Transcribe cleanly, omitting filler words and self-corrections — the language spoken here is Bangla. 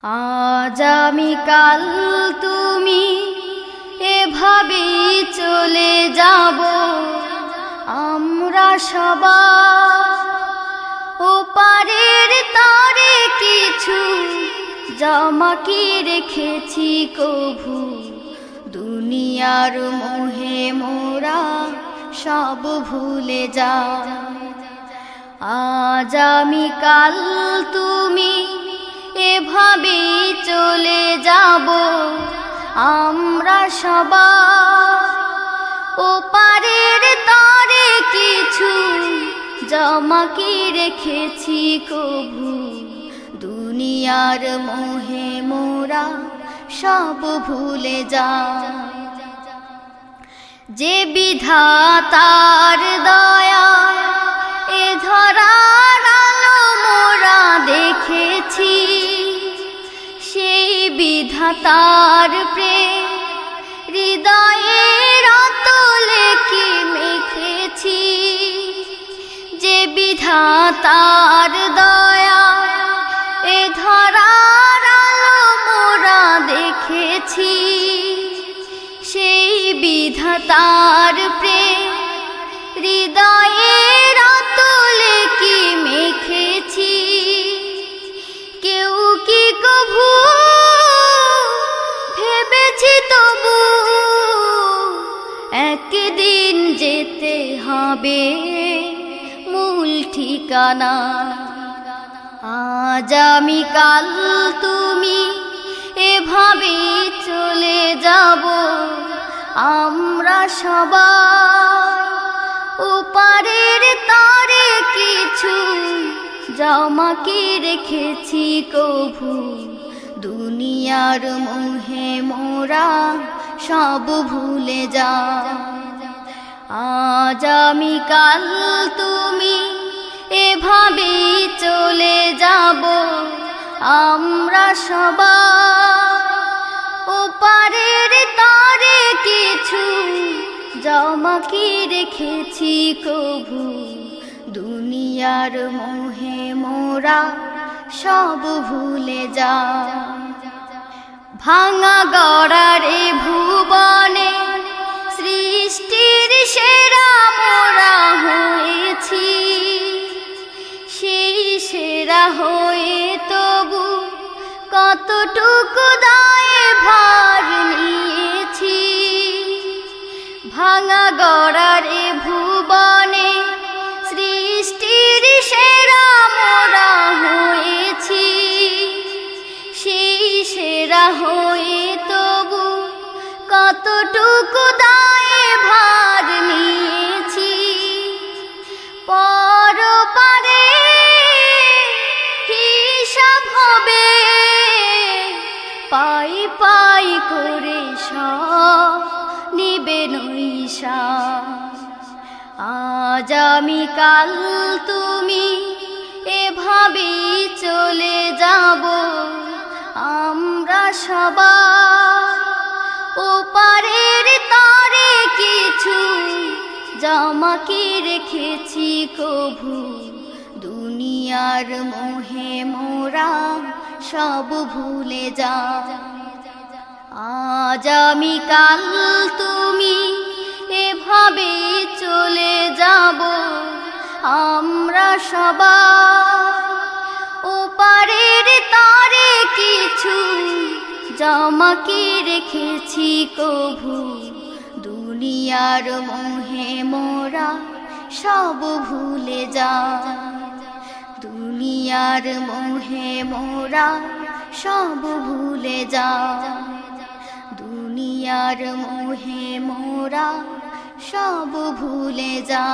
আজ আমি কাল তুমি এভাবেই চলে যাব, আমরা সবাই ওপারের তরে কিছু জমা কি রেখেছি কভু, দুনিয়ার মোহে মোরা সব ভুলে যা। আজ আমি কাল তুমি এভাবেই চলে যাব, আমরা সবাই ওপারের তরে কিছু জমা কি রেখেছি কভু, দুনিয়ার মোহে মোরা সব ভুলে যা। যে বিধাতার দয়া এ ধরার আলো মোরা দেখেছি, সেই বিধাতার প্রেম হৃদয়ের অতলে কি মেখেছি। যে বিধাতার দয়া এ ধরার আলো মোরা দেখেছি, সেই বিধাতার প্রেম হৃদয়ের অতলে কি মেখেছি। কেউ কি কভু ভেবেছি তবু একদিন যেতে হবে মূল ঠিকানা। আজ আমি কাল তুমি এভাবেই চলে যাব, আমরা সবাই ওপারের তরে কিছু জমা কি রেখেছি কভু, দুনিয়ার মোহে মোরা সব ভুলে যা। আজ আমি কাল তুমি এভাবেই চলে যাব, আমরা সবাই ওপারের তরে কিছু জমা কি রেখেছি কভু, দুনিয়ার মোহে মোরা সব ভুলে যা। ভাঙা গড়ার এ ভুবনে সৃষ্টির সেরা মোরা হয়েছি, সেই সেরা হয়ে তবু কতটুকু দায়ে ভার নিয়েছি। ভাঙা গড়ার এ ভুবনে সৃষ্টির সেরা মোরা হয়েছি, সেই সেরা হয়ে তবু কতটুকু দায়ে ভার নিয়েছি। পরপারে হিসাব হবে পাই পাই করে সব নিবে নৈশা। আজ আমি কাল তুমি এভাবেই চলে যাব, আমরা সবাই ওপারের তরে কিছু জমা কি রেখেছি কভু, দুনিয়ার মোহে মোরা সব ভুলে যা। আজ আমি কাল তুমি এভাবেই চলে যাব, আমরা সবাই ওপারের তরে কিছু জমা কি রেখেছি কভু, দুনিয়ার মোহে মোরা সব ভুলে যা। দুনিয়ার মোহে মোরা সব ভুলে যা, দুনিয়ার মোহে মোরা সব ভুলে যা।